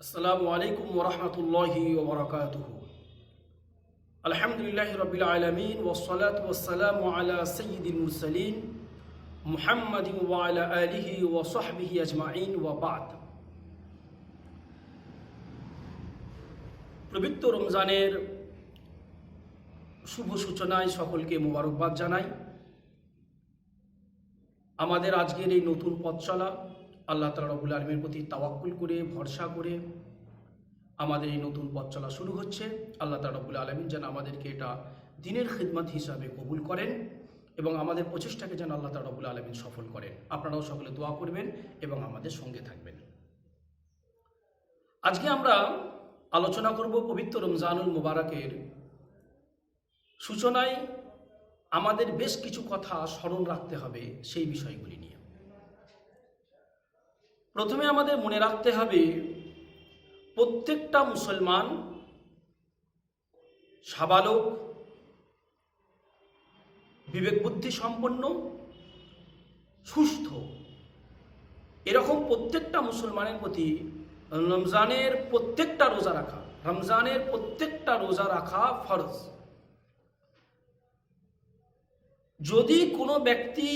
আসসালামু আলাইকুম ওয়া রাহমাতুল্লাহি ওয়া বারাকাতুহু। আলহামদুলিল্লাহি রাব্বিল আলামিন ওয়াসসালাতু ওয়াসসালামু আলা সাইয়্যিদিল মুরসালিন মুহাম্মাদিন ওয়া আলা আলিহি ওয়া সাহবিহি আজমাইন ওয়া বা'দ। পবিত্র রমজানের শুভ সূচনায় সকলকে মোবারকবাদ জানাই। আমাদের আজকের এই নতুন পথ চলা আল্লাহ তাআলা রব্বুল আলামিনের প্রতি তাওয়াক্কুল করে ভরসা করে আমাদের এই নতুন পথ চলা শুরু হচ্ছে। আল্লাহ তাআলা রব্বুল আলামিন যেন আমাদেরকে এটা দ্বীনের খিদমত হিসাবে কবুল করেন এবং আমাদের প্রচেষ্টাকে যেন আল্লাহ তাআলা রব্বুল আলামিন সফল করেন। আপনারাও সকলে দোয়া করবেন এবং আমাদের সঙ্গে থাকবেন। আজকে আমরা আলোচনা করব পবিত্র রমজানুল মুবারকের সূচনায় আমাদের বেশ কিছু কথা স্মরণ রাখতে হবে সেই বিষয়গুলি নিয়ে। প্রথমে আমাদের মনে রাখতে হবে প্রত্যেকটা মুসলমান সাবালক বিবেক বুদ্ধি সম্পন্ন সুস্থ এরকম প্রত্যেকটা মুসলমানের প্রতি রমজানের প্রত্যেকটা রোজা রাখা ফরজ। যদি কোনো ব্যক্তি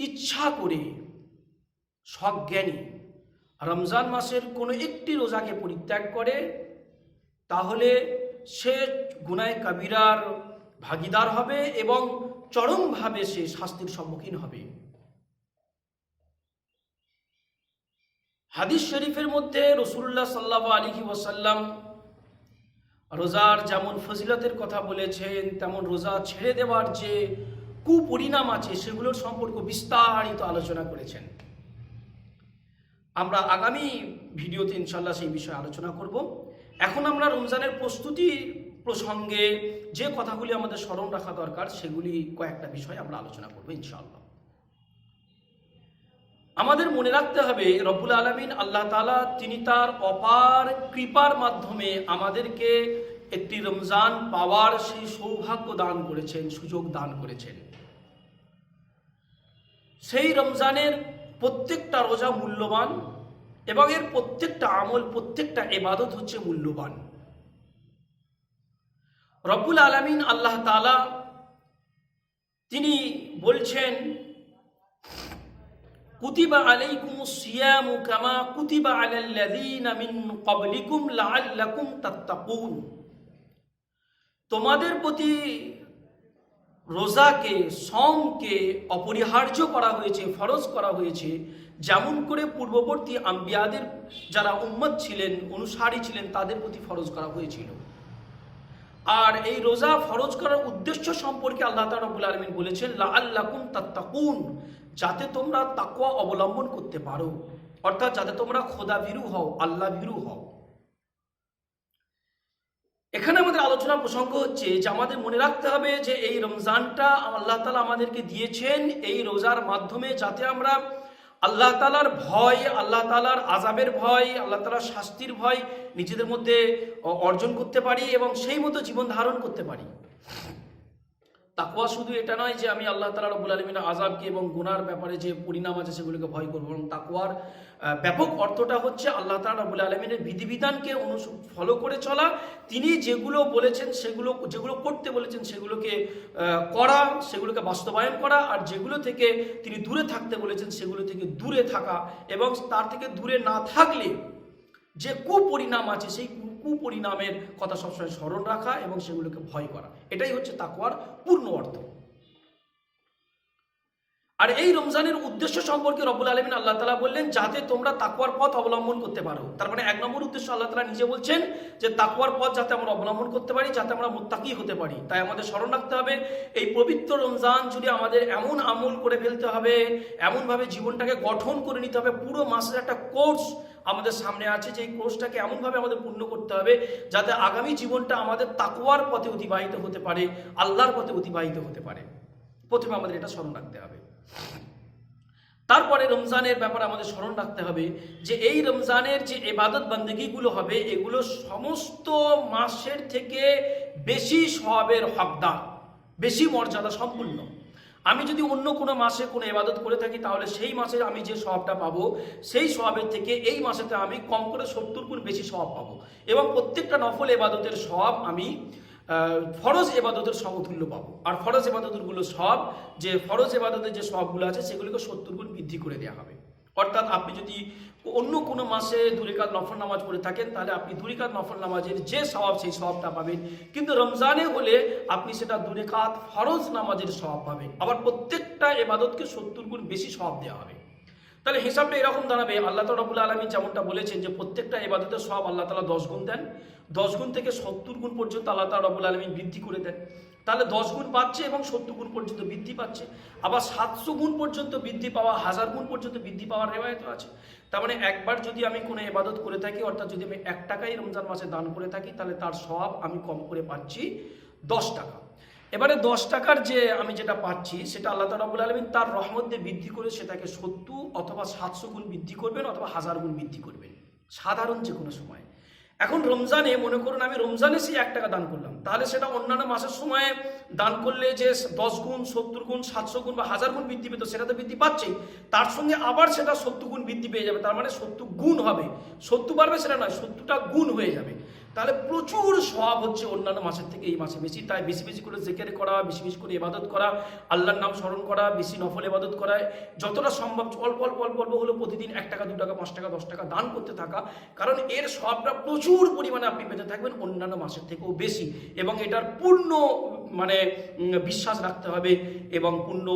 ইচ্ছা করে সজ্ঞানী রমজান মাসের কোনো একটি রোজাকে পরিত্যাগ করে তাহলে সে গুনাহে কাবিরার ভাগীদার হবে এবং চরমভাবে সে শাস্তির সম্মুখীন হবে। হাদিস শরীফের মধ্যে রাসূলুল্লাহ সাল্লাল্লাহু আলাইহি ওয়াসাল্লাম রোজার যেমন ফজিলতের কথা বলেছেন, তেমন রোজা ছেড়ে দেওয়ার যে কুপরিণাম আছে সেগুলোর সম্পর্কে বিস্তারিত আলোচনা করেছেন। আমরা আগামী ভিডিওতে ইনশাল্লাহ সেই বিষয়ে আলোচনা করব। এখন আমরা রমজানের প্রস্তুতি প্রসঙ্গে যে কথাগুলি আমাদের স্মরণ রাখা দরকার সেগুলি কয়েকটা বিষয় আমরা আলোচনা করব ইনশাআল্লাহ। আমাদের মনে রাখতে হবে রব্বুল আলামিন আল্লাহ তাআলা তিনি তার অপার কৃপার মাধ্যমে আমাদেরকে একটি রমজান পাওয়ার সেই সৌভাগ্য দান করেছেন, সুযোগ দান করেছেন। সেই রমজানের প্রত্যেকটা রোজা মূল্যবান এবং এর প্রত্যেকটা আমল, প্রত্যেকটা ইবাদত হচ্ছে মূল্যবান। রব্বুল আলামিন আল্লাহ তাআলা তিনি বলছেন, কুতিবা আলাইকুমুস সিয়ামু কামা কুতিবা আলাল্লাযীনা মিন ক্বাবলিকুম লাআল্লাকুম তাত্তাকুন। তোমাদের প্রতি রোজাকে, সমকে অপরিহার্য করা হয়েছে, ফরজ করা হয়েছে, যেমন করে পূর্ববর্তী আম্বিয়াদের যারা উম্মত ছিলেন, অনুসারী ছিলেন, তাদের প্রতি ফরজ করা হয়েছিল। আর এই রোজা ফরজ করার উদ্দেশ্য সম্পর্কে আল্লাহ তাআলা রব্বুল আলামিন বলেছেন লাআল্লাকুম তাত্তাকুন, যাতে তোমরা তাকওয়া অবলম্বন করতে পারো, অর্থাৎ যাতে তোমরা খোদা ভীরু হও, আল্লাহ ভীরু হও। এখানে আমাদের আলোচনার প্রসঙ্গ হচ্ছে যে আমাদের মনে রাখতে হবে যে এই রমজানটা আল্লাহ তাআলা আমাদেরকে দিয়েছেন এই রোজার মাধ্যমে, যাতে আমরা আল্লাহ তাআলার ভয়, আল্লাহ তাআলার আযাবের ভয়, আল্লাহ তাআলার শাস্তির ভয় নিজেদের মধ্যে অর্জন করতে পারি এবং সেই মতো জীবন ধারণ করতে পারি। তাকওয়া শুধু এটা নয় যে আমি আল্লাহ তাআলা রব্বুল আলামিনের আযাবকে এবং গুনার ব্যাপারে যে পরিণাম আছে সেগুলোকে ভয় করব, এবং তাকওয়ার ব্যাপক অর্থটা হচ্ছে আল্লাহ তাআলা রব্বুল আলামিনের বিধিবিধানকে ফলো করে চলা, তিনি যেগুলো বলেছেন যেগুলো করতে বলেছেন সেগুলোকে করা, সেগুলোকে বাস্তবায়ন করা, আর যেগুলো থেকে তিনি দূরে থাকতে বলেছেন সেগুলো থেকে দূরে থাকা, এবং তার থেকে দূরে না থাকলে যে কুপরিণাম আছে সেই কুপরিণামের কথা সবসময় স্মরণ রাখা এবং সেগুলোকে ভয় করা, এটাই হচ্ছে তাকওয়ার পূর্ণ অর্থ। আর এই রমজানের উদ্দেশ্য সম্পর্কে রব্বুল আলামিন আল্লাহ তাআলা বললেন যাতে তোমরা তাকওয়ার পথ অবলম্বন করতে পারো। তার মানে এক নম্বর উদ্দেশ্য আল্লাহ তাআলা নিজে বলছেন যে তাকওয়ার পথ যাতে আমরা অবলম্বন করতে পারি, যাতে আমরা মুত্তাকি হতে পারি। তাই আমাদের স্মরণ রাখতে হবে এই পবিত্র রমজান যদি আমাদের এমন আমল করে ফেলতে হবে, এমনভাবে জীবনটাকে গঠন করে নিতে হবে, পুরো মাসের একটা কোর্স আমাদের সামনে আছে, যে এই কোর্সটাকে এমনভাবে আমাদের পূর্ণ করতে হবে যাতে আগামী জীবনটা আমাদের তাকওয়ার পথে অতিবাহিত হতে পারে, আল্লাহর পথে অতিবাহিত হতে পারে। প্রথমে আমাদের এটা স্মরণ রাখতে হবে। তারপরে রমজানের ব্যাপারে আমাদের স্মরণ রাখতে হবে যে এই রমজানের যে ইবাদত বন্দেগীগুলো হবে এগুলো সমস্ত মাসের থেকে বেশি সওয়াবের হকদার, বেশি মর্যাদা সম্পূর্ণ। আমি যদি অন্য কোনো মাসে কোনো ইবাদত করে থাকি তাহলে সেই মাসে আমি যে সওয়াবটা পাবো সেই সওয়াবের থেকে এই মাসেতে আমি কম করে 70 গুণ বেশি সওয়াব পাবো, এবং প্রত্যেকটা নফল ইবাদতের সওয়াব আমি ফরজ ইবাদতের সমতুল্য পাবো। আর ফরজ ইবাদতগুলো সব যে ফরজ ইবাদতের যে সবগুলো আছে সেগুলিকে 70 গুণ বৃদ্ধি করে দেওয়া হবে। অর্থাৎ আপনি যদি অন্য কোনো মাসে 2 রাকাত নফল নামাজ পড়ে থাকেন তাহলে আপনি 2 রাকাত নফল নামাজের যে সওয়াব সেই সওয়াবটা পাবেন, কিন্তু রমজানে হলে আপনি সেটা 2 রাকাত ফরজ নামাজের সওয়াব পাবেন। আবার প্রত্যেকটা ইবাদতকে 70 গুণ বেশি সওয়াব দেওয়া হবে। তাহলে হিসাবটা এরকম দাঁড়াবে, আল্লাহ তাআলা রাব্বুল আলামিন যেমনটা বলেছেন যে প্রত্যেকটা ইবাদতের সওয়াব আল্লাহ তাআলা 10 গুণ দেন, 10 গুণ থেকে 70 গুণ পর্যন্ত আল্লাহ তাআলা রাব্বুল আলামিন বৃদ্ধি করে দেন। তাহলে 10 গুণ পাচ্ছে এবং 70 গুণ পর্যন্ত বৃদ্ধি পাচ্ছে। আবার 700 গুণ পর্যন্ত বৃদ্ধি পাওয়া, 1000 গুণ পর্যন্ত বৃদ্ধি পাওয়ার রেওয়ায়তও আছে। তার মানে একবার যদি আমি কোনো ইবাদত করে থাকি, অর্থাৎ যদি আমি 1 টাকাই রমজান মাসে দান করে থাকি, তাহলে তার সওয়াব আমি কম করে পাচ্ছি 10 টাকা। এবারে 10 টাকার যে আমি যেটা পাচ্ছি সেটা আল্লাহ তাআলা রাব্বুল আলামিন তার রহমত দিয়ে বৃদ্ধি করে সেটাকে 70 অথবা 700 গুণ বৃদ্ধি করবেন অথবা 1000 গুণ বৃদ্ধি করবেন, সাধারণ যে কোনো সময়। এখন রমজানে মনে করুন আমি রমজানে সেই 1 টাকা দান করলাম, তাহলে সেটা অন্যান্য মাসের সময় দান করলে যে 10 গুণ, 70 গুণ, 700 গুণ বা 1000 গুণ বৃদ্ধি পেত, সেটা তো বৃদ্ধি পাচ্ছেই, তার সঙ্গে আবার সেটা 70 গুণ বৃদ্ধি পেয়ে যাবে। তার মানে 70 গুণ হবে, 70 বাড়বে সেটা নয়, 70টা গুণ হয়ে যাবে। তাহলে প্রচুর সওয়াব হচ্ছে অন্যান্য মাসের থেকে এই মাসে বেশি। তাই বেশি বেশি করে জিকির করা, বেশি বেশি করে ইবাদত করা, আল্লাহর নাম স্মরণ করা, বেশি নফল ইবাদত করা, যতটা সম্ভব অল্প অল্প অল্প অল্প হলো প্রতিদিন 1 টাকা, 2 টাকা, 5 টাকা, 10 টাকা দান করতে থাকা, কারণ এর সওয়াবটা প্রচুর পরিমাণে আপনি পেতে থাকবেন অন্যান্য মাসের থেকেও বেশি। এবং এটার পূর্ণ মানে বিশ্বাস রাখতে হবে এবং পূর্ণ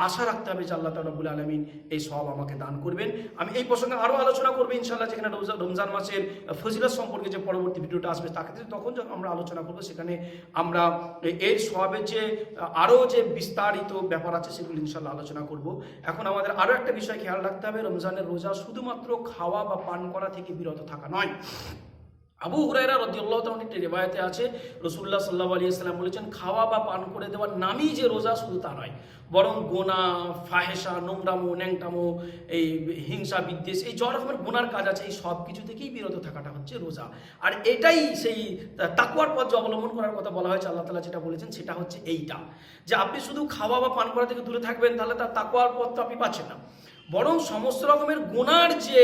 আশা রাখতে হবে যে আল্লাহ তাআলা রাব্বুল আলামিন এই সওয়াব আমাকে দান করবেন। আমি এই প্রসঙ্গে আরও আলোচনা করবো ইনশাআল্লাহ, যেখানে রমজান মাসের ফজিলত সম্পর্কে যে পরবর্তী ভিডিওটা আসবে তাকে তখন যখন আমরা আলোচনা করবো, সেখানে আমরা এর সওয়াবের যে আরও যে বিস্তারিত ব্যাপার আছে সেগুলো ইনশাআল্লাহ আলোচনা করব। এখন আমাদের আরও একটা বিষয় খেয়াল রাখতে হবে, রমজানের রোজা শুধুমাত্র খাওয়া বা পান করা থেকে বিরত থাকা নয়। আবু হুরায়রা রাদিয়াল্লাহু তাআলা একটি রিওয়ায়াতে আছে রাসূলুল্লাহ সাল্লাল্লাহু আলাইহি ওয়াসাল্লাম বলেছেন, খাওয়া বা পান করে দেওয়ার নামই যে রোজা, শুধু তা নয়, বরং গোনা, ফাহেসা, নোংরামো, ন্যাংটামো, এই হিংসা, বিদ্বেষ, এই যত রকমের গোনার কাজ আছে এই সব কিছু থেকেই বিরত থাকাটা হচ্ছে রোজা। আর এটাই সেই তাকওয়ার পথ যে অবলম্বন করার কথা বলা হয়েছে, আল্লাহ তাআলা যেটা বলেছেন সেটা হচ্ছে এইটা, যে আপনি শুধু খাওয়া বা পান করা থেকে দূরে থাকবেন তাহলে তার তাকওয়ার পথ তো আপনি পাচ্ছেন না, বরং সমস্ত রকমের গুনার যে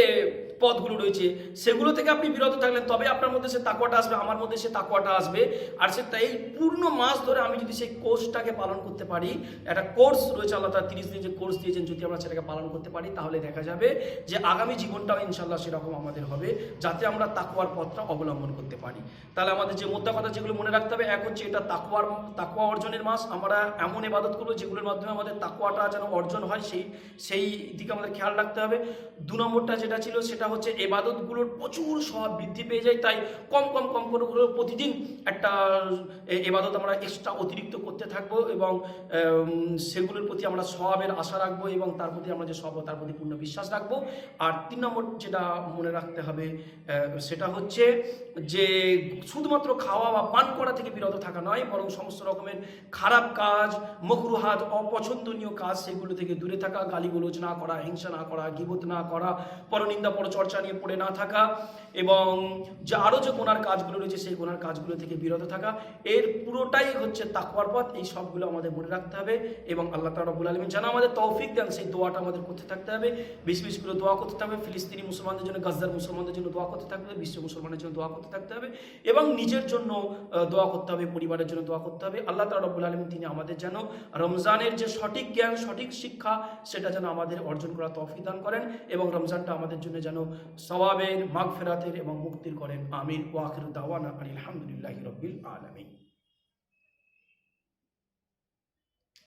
পথগুলো রয়েছে সেগুলো থেকে আপনি বিরত থাকলেন, তবে আপনার মধ্যে সে তাকওয়াটা আসবে, আমার মধ্যে সে তাকওয়াটা আসবে। আর সে তাই পূর্ণ মাস ধরে আমি যদি সেই কোর্সটাকে পালন করতে পারি, একটা কোর্স রয়েছে আল্লাহ তাআলা 30 দিন যে কোর্স দিয়েছেন, যদি আমরা সেটাকে পালন করতে পারি তাহলে দেখা যাবে যে আগামী জীবনটাও ইনশাআল্লাহ সেরকম আমাদের হবে, যাতে আমরা তাকওয়ার পথটা অবলম্বন করতে পারি। তাহলে আমাদের যে মোদ্দা কথা যেগুলো মনে রাখতে হবে, এক হচ্ছে এটা তাকওয়া অর্জনের মাস, আমরা এমন ইবাদত করবো যেগুলোর মাধ্যমে আমাদের তাকওয়াটা যেন অর্জন হয়, সেই দিকে আমাদের খেয়াল রাখতে হবে। 2 নম্বরটা যেটা ছিল সেটা হচ্ছে ইবাদতগুলোর প্রচুর সওয়াব বৃদ্ধি পেয়ে যায়, তাই কম করে প্রতিদিন একটা ইবাদত আমরা এক্সট্রা অতিরিক্ত করতে থাকবো এবং সেগুলোর প্রতি আমরা সওয়াবের আশা রাখবো এবং তার প্রতি আমরা যে সওয়াব তার প্রতি পূর্ণ বিশ্বাস রাখবো। আর 3 নম্বর যেটা মনে রাখতে হবে সেটা হচ্ছে যে শুধুমাত্র খাওয়া বা পান করা থেকে বিরত থাকা নয়, বরং সমস্ত রকমের খারাপ কাজ, মাকরুহাত, অপছন্দনীয় কাজ সেগুলো থেকে দূরে থাকা, গালিগালাজ না করা, হিংসা না করা, গীবত না করা, পরনিন্দা পরচর্চা নিয়ে পড়ে না থাকা, এবং যে আরও যে গুনার কাজগুলো রয়েছে সেই গুনার কাজগুলো থেকে বিরত থাকা, এর পুরোটাই হচ্ছে তাকওয়ার পথ। এই সবগুলো আমাদের মনে রাখতে হবে এবং আল্লাহ তাআলা রাব্বুল আলামিন যেন আমাদের তৌফিক দেন, সেই দোয়াটা আমাদের করতে থাকতে হবে। বেশি বেশি করে দোয়া করতে হবে, ফিলিস্তিনি মুসলমানদের জন্য, গাজার মুসলমানদের জন্য দোয়া করতে থাকতে হবে, বিশ্ব মুসলমানের জন্য দোয়া করতে থাকতে হবে এবং নিজের জন্য দোয়া করতে হবে, পরিবারের জন্য দোয়া করতে হবে। আল্লাহ তাআলা রাব্বুল আলামিন তিনি আমাদের যেন রমজানের যে সঠিক জ্ঞান, সঠিক শিক্ষা সেটা যেন আমাদের অর্জন করা তৌফিক দান করেন এবং রমজানটা আমাদের জন্য যেন সওয়াবের, মাগফিরাতের এবং মুক্তির করেন। আমিন। ওয়া আখিরু দাওয়ানা আলহামদুলিল্লাহি রাব্বিল আলামিন।